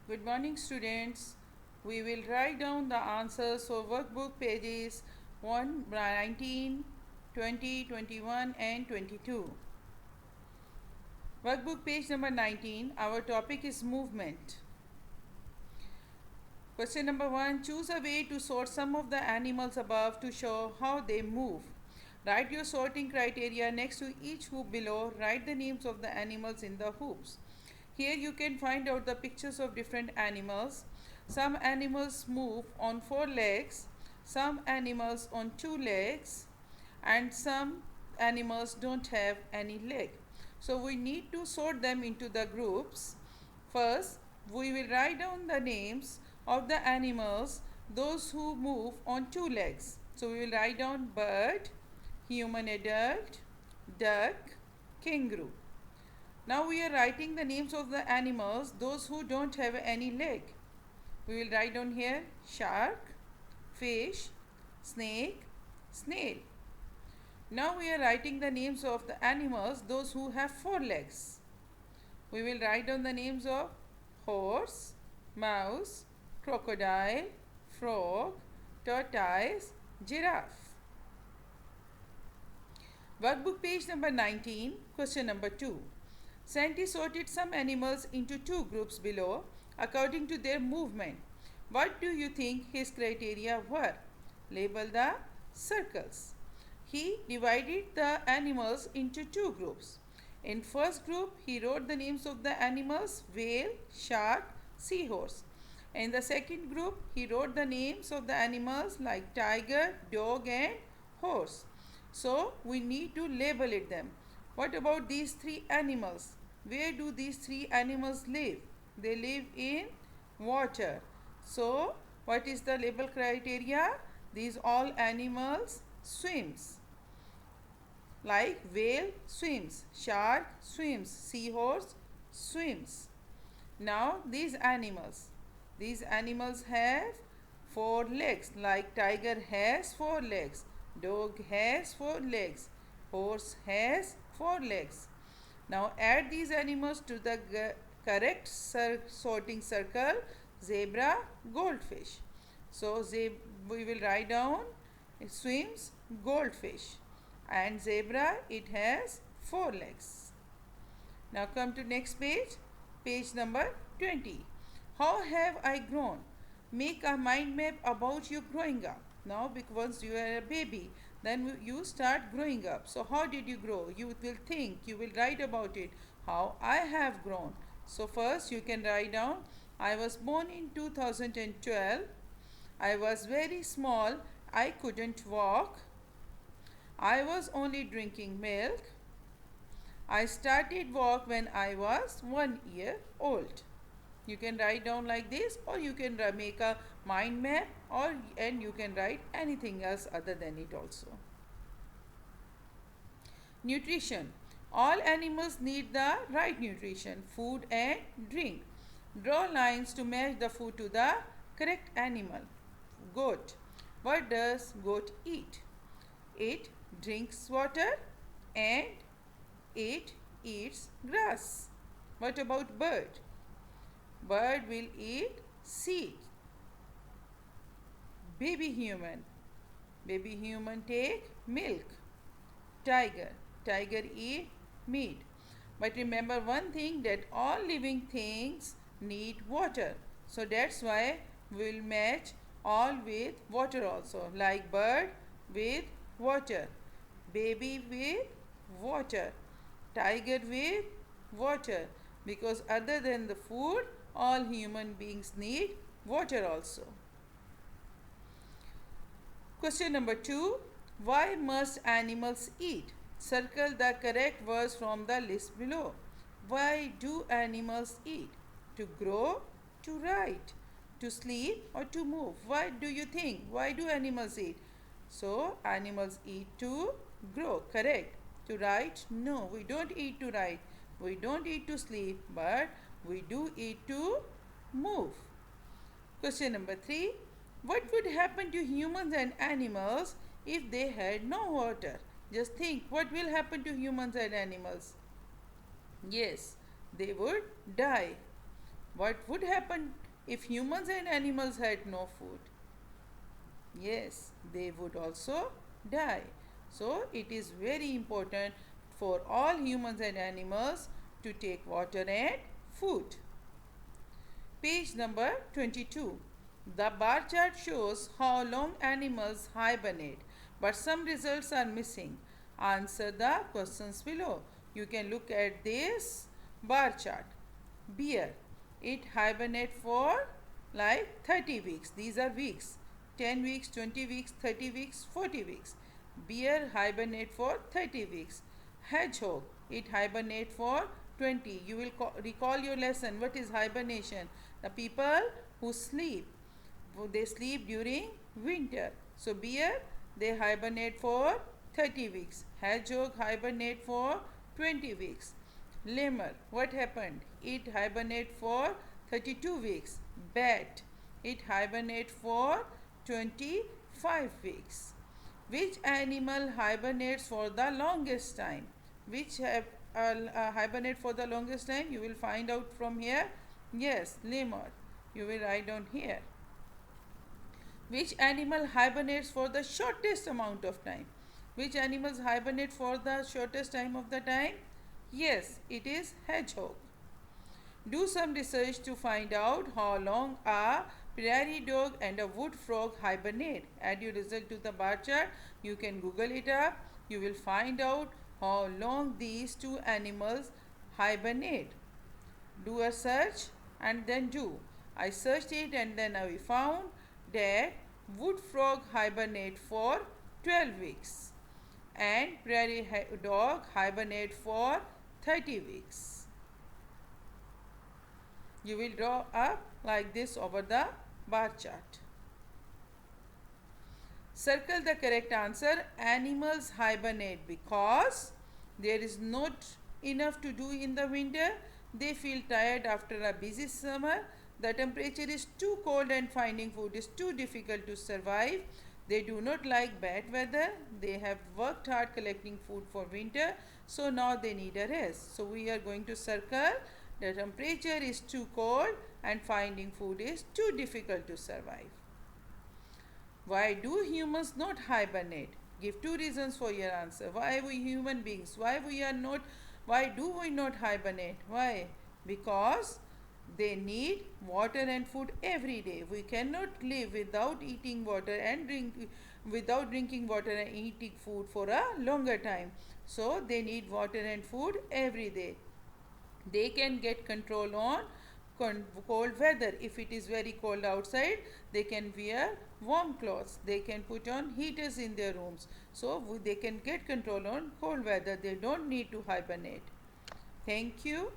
Good morning, students. We will write down the answers for workbook pages 1, 19, 20, 21, and 22. Workbook page number 19. Our topic is movement. Question number 1. Choose a way to sort some of the animals above to show how they move. Write your sorting criteria next to each hoop below. Write the names of the animals in the hoops. Here you can find out the pictures of different animals. Some animals move on 4 legs, some animals on 2 legs, and some animals don't have any leg. So we need to sort them into the groups. First, we will write down the names of the animals, those who move on 2 legs. So we will write down bird, human adult, duck, kangaroo. Now we are writing the names of the animals, those who don't have any leg. We will write down here shark, fish, snake, snail. Now we are writing the names of the animals, those who have 4 legs. We will write down the names of horse, mouse, crocodile, frog, tortoise, giraffe. Workbook page number 19, question number 2. Scientists sorted some animals into 2 groups below according to their movement. What do you think his criteria were? Label the circles. He divided the animals into 2 groups. In first group, he wrote the names of the animals whale, shark, seahorse. In the second group, he wrote the names of the animals like tiger, dog, and horse. So we need to label it them. What about these 3 animals? Where do these 3 animals live? They live in water. So what is the label criteria? These all animals swims. Like whale swims, shark swims, seahorse swims. Now these animals have 4 legs. Like tiger has 4 legs, dog has 4 legs, horse has 4 legs. Now add these animals to the correct sorting circle: zebra, goldfish. So we will write down it swims, goldfish, and zebra, it has 4 legs. Now come to next page, page number 20. How have I grown? Make a mind map about you growing up. Now because once you are a baby, then you start growing up. So how did you grow? You will think, you will write about it, how I have grown. So first you can write down, I was born in 2012. I was very small. I couldn't walk. I was only drinking milk. I started walk when I was 1 year old. You can write down like this, or you can make a mind map, and you can write anything else other than it also. Nutrition. All animals need the right nutrition, food and drink. Draw lines to match the food to the correct animal. Goat. What does goat eat? It drinks water and it eats grass. What about bird? Bird will eat seed. Baby human. Baby human take milk. Tiger. Tiger eat meat. But remember one thing, that all living things need water. So that's why we'll match all with water also. Like bird with water. Baby with water. Tiger with water. Because other than the food, all human beings need water also. Question number 2. Why must animals eat? Circle the correct words from the list below. Why do animals eat? To grow, to write, to sleep, or to move? Why do you think? Why do animals eat? So animals eat to grow, correct. To write? No, we don't eat to write. We don't eat to sleep, but we do eat to move. Question number 3. What would happen to humans and animals if they had no water? Just think, what will happen to humans and animals? Yes, they would die. What would happen if humans and animals had no food? Yes, they would also die. So it is very important for all humans and animals to take water and food. Page number 22. The bar chart shows how long animals hibernate, but some results are missing. Answer the questions below. You can look at this bar chart. Bear, it hibernate for like 30 weeks. These are weeks. 10 weeks, 20 weeks, 30 weeks, 40 weeks. Bear hibernate for 30 weeks. Hedgehog, it hibernate for 20. You will recall your lesson. What is hibernation? The people who sleep, they sleep during winter. So bear, they hibernate for 30 weeks. Hedgehog hibernate for 20 weeks. Lemur, what happened? It hibernate for 32 weeks. Bat, it hibernate for 25 weeks. Which animal hibernates for the longest time? Which hibernate for the longest time? You will find out from here. Yes, lemur. You will write down here. Which animal hibernates for the shortest amount of time? Which animals hibernate for the shortest time of the time? Yes, it is hedgehog. Do some research to find out how long a prairie dog and a wood frog hibernate. Add your result to the bar chart. You can Google it up. You will find out how long these two animals hibernate. Do a search and then do. I searched it and then I found that wood frog hibernate for 12 weeks and prairie dog hibernate for 30 weeks. You will draw up like this over the bar chart. Circle the correct answer. Animals hibernate because there is not enough to do in the winter. They feel tired after a busy summer. The temperature is too cold and finding food is too difficult to survive. They do not like bad weather. They have worked hard collecting food for winter. So now they need a rest. So we are going to circle the temperature is too cold and finding food is too difficult to survive. Why do humans not hibernate? Give two reasons for your answer. Why we human beings? Why do we not hibernate? Why? Because they need water and food every day. We cannot live without eating water and without drinking water and eating food for a longer time. So they need water and food every day. They can get control on cold weather. If it is very cold outside, they can wear warm clothes. They can put on heaters in their rooms. So they can get control on cold weather. They don't need to hibernate. Thank you.